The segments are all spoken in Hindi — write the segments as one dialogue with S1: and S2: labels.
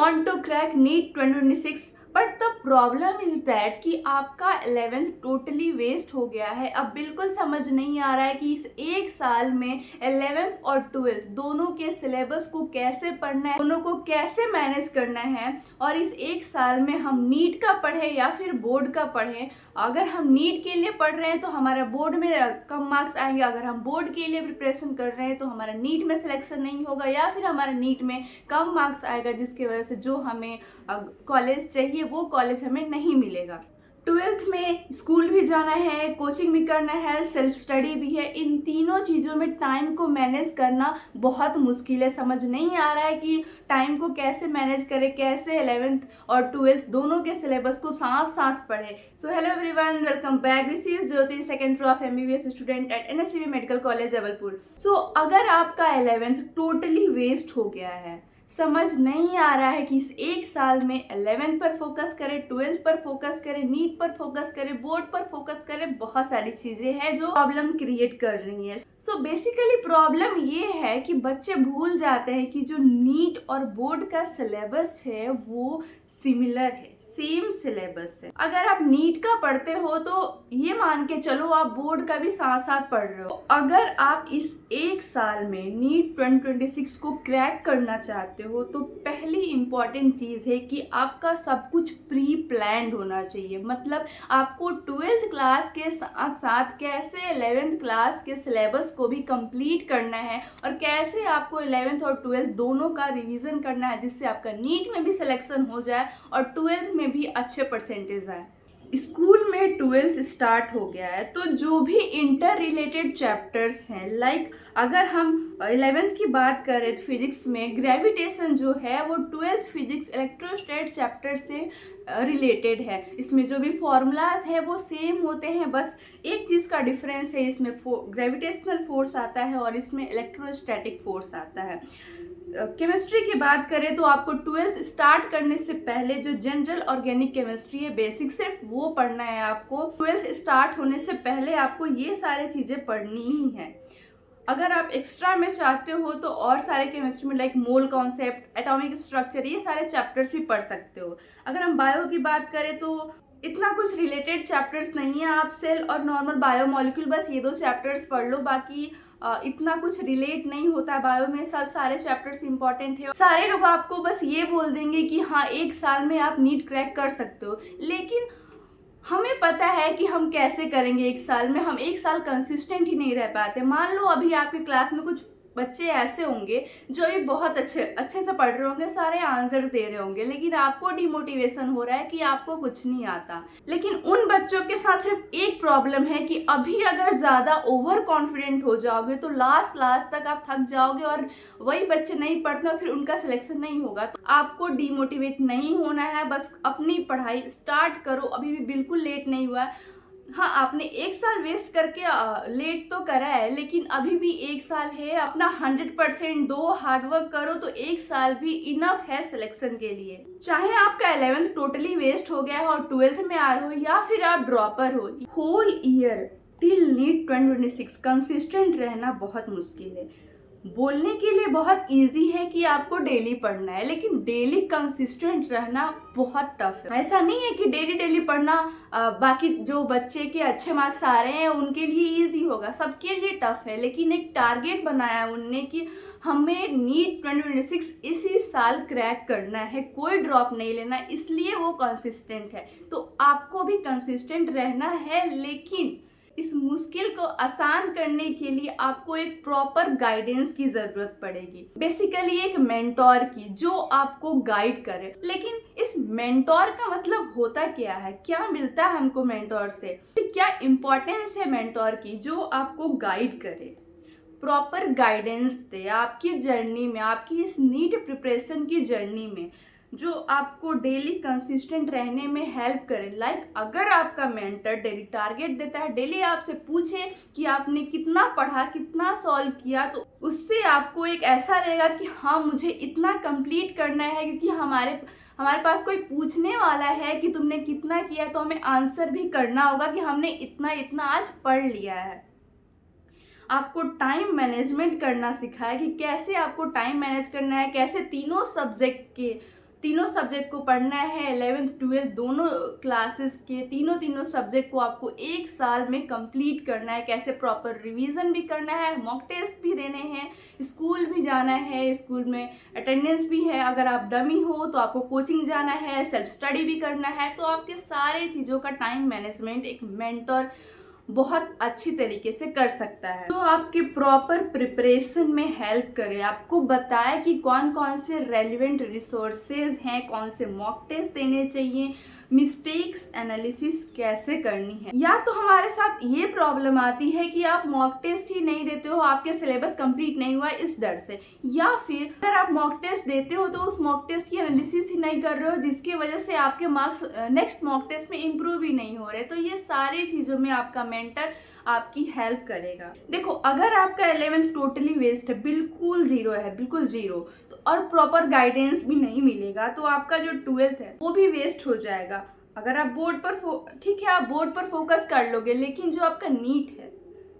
S1: want to crack NEET 2026 but the problem is that कि आपका 11th टोटली वेस्ट हो गया है। अब बिल्कुल समझ नहीं आ रहा है कि इस एक साल में 11th और 12th दोनों के सिलेबस को कैसे पढ़ना है, दोनों को कैसे मैनेज करना है, और इस एक साल में हम नीट का पढ़े या फिर बोर्ड का पढ़े। अगर हम नीट के लिए पढ़ रहे हैं तो हमारा बोर्ड में कम मार्क्स आएंगे, अगर हम बोर्ड के लिए प्रिपरेशन कर रहे हैं तो हमारा नीट में सिलेक्शन नहीं होगा, या फिर हमारा नीट में कम मार्क्स आएगा जिसकी वजह से जो हमें कॉलेज चाहिए वो कॉलेज हमें नहीं मिलेगा। 12th में स्कूल भी जाना है, कोचिंग भी करना है, सेल्फ स्टडी भी है। इन तीनों चीज़ों में टाइम को मैनेज करना बहुत मुश्किल है। समझ नहीं आ रहा है कि टाइम को कैसे मैनेज करें, कैसे 11th और 12th दोनों के सिलेबस को साथ साथ पढ़े। So hello everyone, welcome back. This is Jyoti, second year of MBBS student at NSCB medical college Jabalpur. So अगर आपका 11th टोटली वेस्ट हो गया है, समझ नहीं आ रहा है कि इस एक साल में 11th पर फोकस करें, 12th पर फोकस करें, नीट पर फोकस करें, बोर्ड पर फोकस करें, बहुत सारी चीजें हैं जो प्रॉब्लम क्रिएट कर रही हैं। सो बेसिकली प्रॉब्लम ये है कि बच्चे भूल जाते हैं कि जो नीट और बोर्ड का सिलेबस है वो सिमिलर है, सेम सिलेबस है। अगर आप नीट का पढ़ते हो तो ये मान के चलो आप बोर्ड का भी साथ साथ पढ़ रहे हो। अगर आप इस एक साल में नीट 2026 को क्रैक करना चाहते हो तो पहली इंपॉर्टेंट चीज़ है कि आपका सब कुछ प्री प्लान्ड होना चाहिए। मतलब आपको 12th क्लास के साथ साथ कैसे 11th क्लास के सिलेबस को भी कंप्लीट करना है, और कैसे आपको 11th और 12th दोनों का रिवीजन करना है जिससे आपका नीट में भी सिलेक्शन हो जाए और 12th में भी अच्छे परसेंटेज आए। स्कूल में 12th स्टार्ट हो गया है तो जो भी इंटर रिलेटेड चैप्टर्स हैं, लाइक अगर हम 11th की बात करें तो फिजिक्स में ग्रेविटेशन जो है वो 12th फिजिक्स इलेक्ट्रोस्टैट चैप्टर से रिलेटेड है। इसमें जो भी फॉर्मूलाज है वो सेम होते हैं, बस एक चीज़ का डिफरेंस है, इसमें ग्रेविटेशनल फोर्स आता है और इसमें इलेक्ट्रोस्टैटिक फोर्स आता है। केमिस्ट्री की बात करें तो आपको 12th स्टार्ट करने से पहले जो जनरल ऑर्गेनिक केमिस्ट्री है, बेसिक सिर्फ वो पढ़ना है। आपको 12th स्टार्ट होने से पहले आपको ये सारी चीज़ें पढ़नी ही है। अगर आप एक्स्ट्रा में चाहते हो तो और सारे केमिस्ट्री में like mole concept, atomic structure, ये सारे चैप्टर्स भी पढ़ सकते हो। अगर हम बायो की बात करें तो इतना कुछ रिलेटेड चैप्टर्स नहीं है, आप सेल और नॉर्मल बायो मॉलिक्यूल बस ये दो चैप्टर्स पढ़ लो, बाकी इतना कुछ रिलेट नहीं होता है बायो में। सब सारे चैप्टर्स इंपॉर्टेंट है। सारे लोग आपको बस ये बोल देंगे कि हाँ एक साल में आप नीट क्रैक कर सकते हो, लेकिन हमें पता है कि हम कैसे करेंगे। एक साल में हम एक साल कंसिस्टेंट ही नहीं रह पाते। मान लो अभी आपकी क्लास में कुछ बच्चे ऐसे होंगे जो भी बहुत अच्छे से पढ़ रहे होंगे, सारे आंसर्स दे रहे होंगे, लेकिन आपको डिमोटिवेशन हो रहा है कि आपको कुछ नहीं आता। लेकिन उन बच्चों के साथ सिर्फ एक प्रॉब्लम है कि अभी अगर ज़्यादा ओवर कॉन्फिडेंट हो जाओगे तो लास्ट तक आप थक जाओगे और वही बच्चे नहीं पढ़ते और फिर उनका सिलेक्शन नहीं होगा। तो आपको डिमोटिवेट नहीं होना है, बस अपनी पढ़ाई स्टार्ट करो, अभी भी बिल्कुल लेट नहीं हुआ है। हाँ, आपने एक साल वेस्ट करके लेट तो करा है, लेकिन अभी भी एक साल है। अपना 100% दो, हार्डवर्क करो तो एक साल भी इनफ है सिलेक्शन के लिए। चाहे आपका 11th टोटली वेस्ट हो गया है और 12th में आए हो या फिर आप ड्रॉपर हो, whole year till NEET 2026 consistent रहना बहुत मुश्किल है। बोलने के लिए बहुत इजी है कि आपको डेली पढ़ना है, लेकिन डेली कंसिस्टेंट रहना बहुत टफ है। ऐसा नहीं है कि डेली पढ़ना बाकी जो बच्चे के अच्छे मार्क्स आ रहे हैं उनके लिए इजी होगा, सबके लिए टफ है। लेकिन एक टारगेट बनाया उनने कि हमें नीट 2026 इसी साल क्रैक करना है, कोई ड्रॉप नहीं लेना, इसलिए वो कंसिस्टेंट है। तो आपको भी कंसिस्टेंट रहना है, लेकिन इस मुश्किल को आसान करने के लिए आपको एक प्रॉपर गाइडेंस की जरूरत पड़ेगी। बेसिकली एक मेंटोर की जो आपको गाइड करे। लेकिन इस मेंटोर का मतलब होता क्या है, क्या मिलता है हमको मेंटोर से, क्या इंपॉर्टेंस है मेंटोर की जो आपको गाइड करे, प्रॉपर गाइडेंस दे आपकी जर्नी में, आपकी इस नीट प्रिपरेशन की जर्नी में, जो आपको डेली कंसिस्टेंट रहने में हेल्प करे। लाइक अगर आपका मेंटर डेली टारगेट देता है, डेली आपसे पूछे कि आपने कितना पढ़ा, कितना सॉल्व किया, तो उससे आपको एक ऐसा रहेगा कि हाँ मुझे इतना कंप्लीट करना है, क्योंकि हमारे पास कोई पूछने वाला है कि तुमने कितना किया, तो हमें आंसर भी करना होगा कि हमने इतना आज पढ़ लिया है। आपको टाइम मैनेजमेंट करना सिखाया कि कैसे आपको टाइम मैनेज करना है, कैसे तीनों सब्जेक्ट के तीनों सब्जेक्ट को पढ़ना है। 11th 12th दोनों क्लासेस के तीनों सब्जेक्ट को आपको एक साल में कंप्लीट करना है। कैसे प्रॉपर रिवीजन भी करना है, मॉक टेस्ट भी देने हैं, स्कूल भी जाना है, स्कूल में अटेंडेंस भी है। अगर आप डमी हो तो आपको कोचिंग जाना है, सेल्फ स्टडी भी करना है। तो आपके सारे चीज़ों का टाइम मैनेजमेंट एक मेंटर बहुत अच्छी तरीके से कर सकता है, जो आपके प्रॉपर प्रिपरेशन में हेल्प करे, आपको बताए कि कौन कौन से रेलिवेंट रिसोर्सेज हैं, कौन से मॉक टेस्ट देने चाहिए, मिस्टेक्स एनालिसिस कैसे करनी है। या तो हमारे साथ ये प्रॉब्लम आती है कि आप मॉक टेस्ट ही नहीं देते हो, आपके सिलेबस कंप्लीट नहीं हुआ इस डर से, या फिर अगर आप मॉक टेस्ट देते हो तो उस मॉक टेस्ट की एनालिसिस ही नहीं कर रहे हो, जिसकी वजह से आपके मार्क्स नेक्स्ट मॉक टेस्ट में इम्प्रूव ही नहीं हो रहे। तो ये सारी चीज़ों में आपका मेंटर आपकी हेल्प करेगा। देखो, अगर आपका 11th टोटली वेस्ट है, बिल्कुल जीरो है, बिल्कुल जीरो, तो और प्रॉपर गाइडेंस भी नहीं मिलेगा, तो आपका जो 12th है वो भी वेस्ट हो जाएगा। अगर आप बोर्ड पर ठीक है, आप बोर्ड पर फोकस कर लोगे, लेकिन जो आपका नीट है,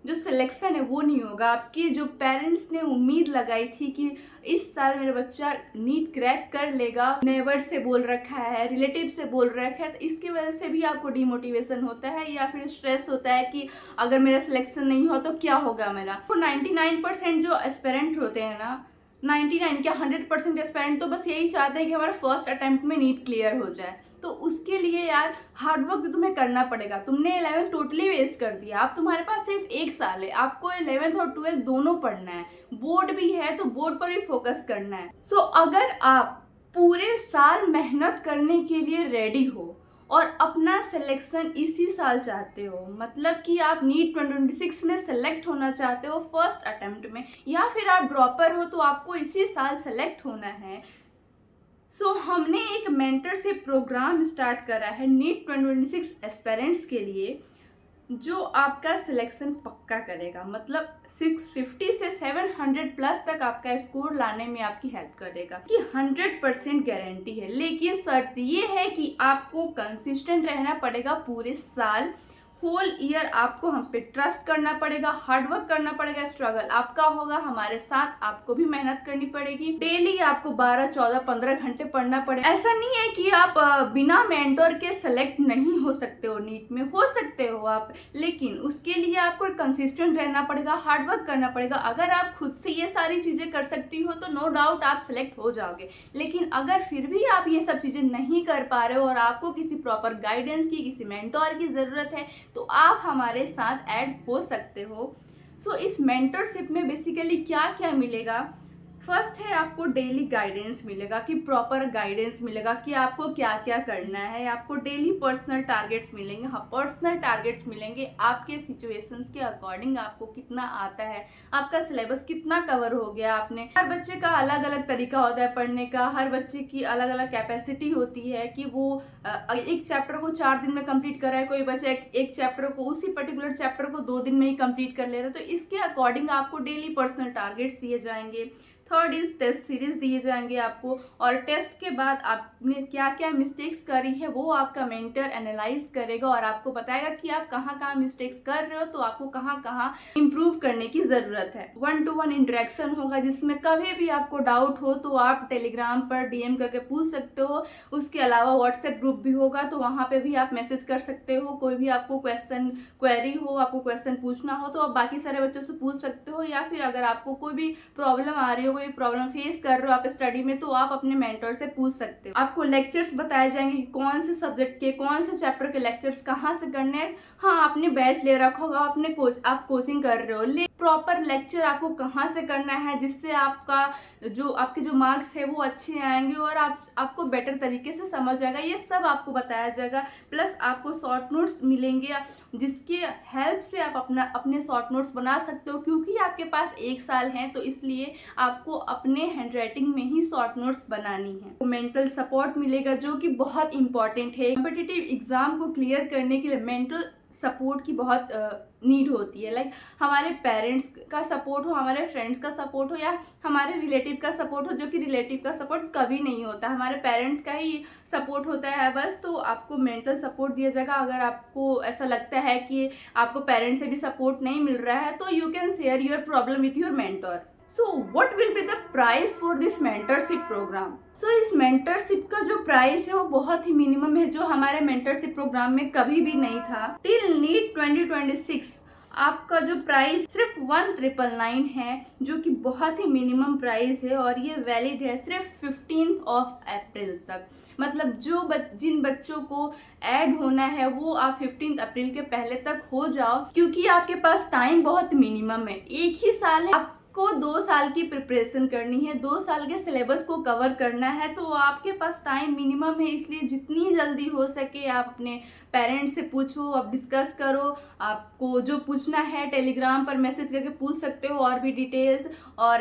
S1: जो सिलेक्शन है वो नहीं होगा। आपके जो पेरेंट्स ने उम्मीद लगाई थी कि इस साल मेरा बच्चा नीट क्रैक कर लेगा, नेबर से बोल रखा है, रिलेटिव से बोल रखा है, तो इसकी वजह से भी आपको डिमोटिवेशन होता है या फिर स्ट्रेस होता है कि अगर मेरा सिलेक्शन नहीं हो तो क्या होगा मेरा। तो 99% जो एस्पिरेंट होते हैं ना, 99 क्या 100% एस्पिरेंट तो बस यही चाहते हैं कि हमारा फर्स्ट अटेम्प्ट में नीट क्लियर हो जाए। तो उसके लिए यार हार्डवर्क तो तुम्हें करना पड़ेगा। तुमने 11th टोटली वेस्ट कर दिया, अब तुम्हारे पास सिर्फ एक साल है, आपको 11th और 12th दोनों पढ़ना है, बोर्ड भी है तो बोर्ड पर भी फोकस करना है। सो अगर आप पूरे साल मेहनत करने के लिए रेडी हो और अपना सिलेक्शन इसी साल चाहते हो, मतलब कि आप नीट 2026 में सेलेक्ट होना चाहते हो फर्स्ट अटेम्प्ट में, या फिर आप ड्रॉपर हो तो आपको इसी साल सेलेक्ट होना है। सो हमने एक मेंटरशिप प्रोग्राम स्टार्ट करा है नीट 2026 एस्पिरेंट्स के लिए, जो आपका सिलेक्शन पक्का करेगा। मतलब 650 से 700 प्लस तक आपका स्कोर लाने में आपकी हेल्प करेगा, कि 100% गारंटी है। लेकिन शर्त ये है कि आपको कंसिस्टेंट रहना पड़ेगा पूरे साल, होल ईयर आपको हम पे ट्रस्ट करना पड़ेगा, हार्डवर्क करना पड़ेगा, स्ट्रगल आपका होगा, हमारे साथ आपको भी मेहनत करनी पड़ेगी। डेली आपको 12, 14, 15 घंटे पढ़ना पड़ेगा। ऐसा नहीं है कि आप बिना मेंटर के सेलेक्ट नहीं हो सकते हो, नीट में हो सकते हो आप, लेकिन उसके लिए आपको कंसिस्टेंट रहना पड़ेगा, हार्डवर्क करना पड़ेगा। अगर आप खुद से ये सारी चीज़ें कर सकती हो तो नो डाउट आप सेलेक्ट हो जाओगे। लेकिन अगर फिर भी आप ये सब चीज़ें नहीं कर पा रहे हो और आपको किसी प्रॉपर गाइडेंस की, किसी मेंटर की ज़रूरत है, तो आप हमारे साथ ऐड हो सकते हो। सो इस मेंटरशिप में बेसिकली क्या क्या मिलेगा? फर्स्ट है, आपको डेली गाइडेंस मिलेगा, कि प्रॉपर गाइडेंस मिलेगा कि आपको क्या क्या करना है। आपको डेली पर्सनल टारगेट्स मिलेंगे। हाँ, पर्सनल टारगेट्स मिलेंगे आपके सिचुएशंस के अकॉर्डिंग, आपको कितना आता है, आपका सिलेबस कितना कवर हो गया आपने। हर बच्चे का अलग अलग तरीका होता है पढ़ने का, हर बच्चे की अलग अलग कैपेसिटी होती है कि वो एक चैप्टर को 4 दिन में कंप्लीट कर रहा है, कोई बच्चा एक चैप्टर को, उसी पर्टिकुलर चैप्टर को 2 दिन में ही कंप्लीट कर ले रहा है। तो इसके अकॉर्डिंग आपको डेली पर्सनल टारगेट्स दिए जाएंगे। थर्ड इज टेस्ट सीरीज दिए जाएंगे आपको, और टेस्ट के बाद आपने क्या क्या मिस्टेक्स करी है वो आपका मेंटर एनालाइज करेगा और आपको बताएगा कि आप कहाँ कहाँ मिस्टेक्स कर रहे हो, तो आपको कहाँ कहाँ इम्प्रूव करने की ज़रूरत है। 1-to-1 इंटरेक्शन होगा, जिसमें कभी भी आपको डाउट हो तो आप टेलीग्राम पर DM करके पूछ सकते हो। उसके अलावा व्हाट्सएप ग्रुप भी होगा, तो वहाँ पे भी आप मैसेज कर सकते हो। कोई भी आपको क्वेरी हो, आपको क्वेश्चन पूछना हो, तो आप बाकी सारे बच्चों से पूछ सकते हो। या फिर अगर आपको कोई भी प्रॉब्लम आ रही हो, कोई प्रॉब्लम फेस कर रहे हो आप स्टडी में, तो आप अपने मेंटर से पूछ सकते हो। आपको लेक्चर्स बताए जाएंगे कि कौन से सब्जेक्ट के, कौन से चैप्टर के लेक्चर्स कहाँ से करने हैं। हाँ, आपने बैच ले रखा होगा, आप कोचिंग कर रहे हो, लेकिन प्रॉपर लेक्चर आपको कहाँ से करना है, जिससे आपके जो मार्क्स है वो अच्छे आएंगे और आपको बेटर तरीके से समझ आएगा, ये सब आपको बताया जाएगा। प्लस आपको शॉर्ट नोट्स मिलेंगे, जिसके हेल्प से आप अपने शॉर्ट नोट्स बना सकते हो। क्योंकि आपके पास 1 साल है, तो इसलिए आपको अपने हैंडराइटिंग में ही शॉर्ट नोट्स बनानी है। तो मेंटल सपोर्ट मिलेगा, जो कि बहुत इंपॉर्टेंट है। कॉम्पिटिटिव एग्जाम को क्लियर करने के लिए मेंटल सपोर्ट की बहुत नीड होती है। लाइक हमारे पेरेंट्स का सपोर्ट हो, हमारे फ्रेंड्स का सपोर्ट हो, या हमारे रिलेटिव का सपोर्ट हो, जो कि रिलेटिव का सपोर्ट कभी नहीं होता, हमारे पेरेंट्स का ही सपोर्ट होता है बस। तो आपको मेंटल सपोर्ट दिया जाएगा। अगर आपको ऐसा लगता है कि आपको पेरेंट्स से भी सपोर्ट नहीं मिल रहा है, तो you can share your problem with your mentor. So what will be the price for this mentorship program? So इस मेंटरशिप का जो प्राइस है वो बहुत ही मिनिमम है, जो हमारे मेंटरशिप प्रोग्राम में कभी भी नहीं था। टिल नीट 2026 आपका जो प्राइस सिर्फ 1999 है, जो कि बहुत ही मिनिमम प्राइस है, और ये वैलिड है सिर्फ 15 अप्रैल तक। मतलब जिन बच्चों को ऐड होना है वो आप 15 अप्रैल के पहले तक हो जाओ, क्योंकि आपके पास टाइम बहुत मिनिमम है। एक ही साल है, आपको 2 साल की प्रिपरेशन करनी है, 2 साल के सिलेबस को कवर करना है, तो आपके पास टाइम मिनिमम है। इसलिए जितनी जल्दी हो सके आप अपने पेरेंट्स से पूछो, आप डिस्कस करो। आपको जो पूछना है टेलीग्राम पर मैसेज करके पूछ सकते हो और भी डिटेल्स, और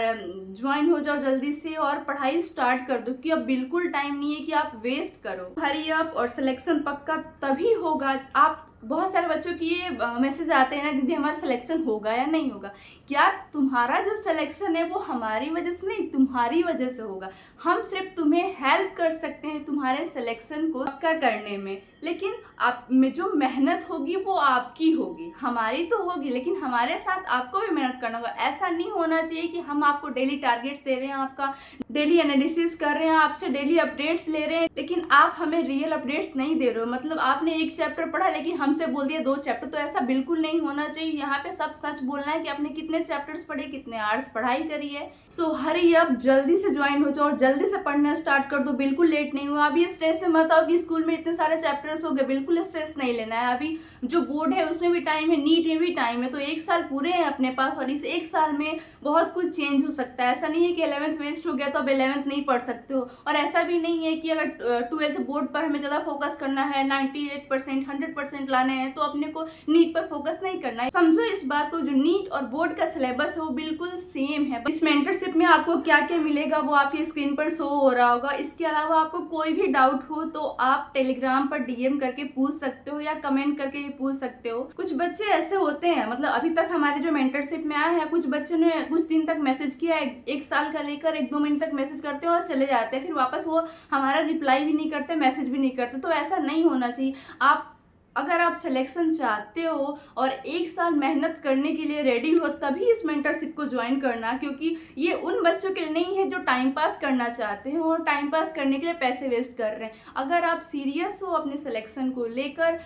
S1: ज्वाइन हो जाओ जल्दी से और पढ़ाई स्टार्ट कर दो, कि अब बिल्कुल टाइम नहीं है कि आप वेस्ट करो। हरी अप, और सिलेक्शन पक्का तभी होगा। आप बहुत सारे बच्चों की ये मैसेज आते हैं ना, दीदी हमारा सिलेक्शन होगा या नहीं होगा। क्या तुम्हारा जो सिलेक्शन है वो हमारी वजह से नहीं, तुम्हारी वजह से होगा। हम सिर्फ तुम्हें हेल्प कर सकते हैं तुम्हारे सिलेक्शन को पक्का करने में, लेकिन आप में जो मेहनत होगी वो आपकी होगी, हमारी तो होगी, लेकिन हमारे साथ आपको भी मेहनत करना होगा। ऐसा नहीं होना चाहिए कि हम आपको डेली टारगेट्स दे रहे हैं, आपका डेली एनालिसिस कर रहे हैं, आपसे डेली अपडेट्स ले रहे हैं, लेकिन आप हमें रियल अपडेट्स नहीं दे रहे हो। मतलब आपने एक चैप्टर पढ़ा लेकिन हमसे बोल दिया 2 चैप्टर, तो ऐसा बिल्कुल नहीं होना चाहिए। यहाँ पे सब सच बोलना है कि आपने कितने चैप्टर्स पढ़े, कितने आवर्स पढ़ाई करी है। सो हरी अप, जल्दी से ज्वाइन हो जाओ, जल्दी से पढ़ना स्टार्ट कर दो, बिल्कुल लेट नहीं हुआ। अभी स्ट्रेस में मत आओ कि स्कूल में इतने सारे चैप्टर्स हो गए, बिल्कुल स्ट्रेस नहीं लेना है। अभी जो बोर्ड है उसमें भी टाइम है, नीट में भी टाइम है, तो 1 साल पूरे हैं अपने पास, और इस 1 साल में बहुत कुछ चेंज हो सकता है। ऐसा नहीं है कि 11th वेस्ट हो गया तो अब 11th नहीं पढ़ सकते हो, और ऐसा भी नहीं है कि अगर 12th बोर्ड पर हमें ज़्यादा फोकस करना है, 98% 100% लाने हैं, तो अपने को नीट पर फोकस नहीं करना है। समझो इस बात को, जो नीट और बोर्ड का सिलेबस है वो बिल्कुल सेम है। इस मेंटरशिप में आपको क्या क्या मिलेगा वो आपकी स्क्रीन पर शो हो रहा होगा। इसके अलावा आपको कोई भी डाउट हो तो आप टेलीग्राम पर डीएम करके पूछ सकते हो, या कमेंट करके भी पूछ सकते हो। कुछ बच्चे ऐसे होते हैं, मतलब अभी तक हमारे जो मेंटरशिप में आए हैं, कुछ बच्चों ने कुछ दिन तक मैसेज किया, 1 साल का लेकर 1-2 मिनट तक मैसेज करते हैं और चले जाते हैं, फिर वापस वो हमारा रिप्लाई भी नहीं करते, मैसेज भी नहीं करते। तो ऐसा नहीं होना चाहिए। आप अगर आप सिलेक्शन चाहते हो और 1 साल मेहनत करने के लिए रेडी हो, तभी इस मेंटरशिप को ज्वाइन करना, क्योंकि ये उन बच्चों के लिए नहीं है जो टाइम पास करना चाहते हैं और टाइम पास करने के लिए पैसे वेस्ट कर रहे हैं। अगर आप सीरियस हो अपने सिलेक्शन को लेकर,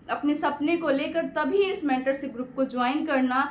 S1: अपने सपने को लेकर, तभी इस मेंटरशिप ग्रुप को ज्वाइन करना।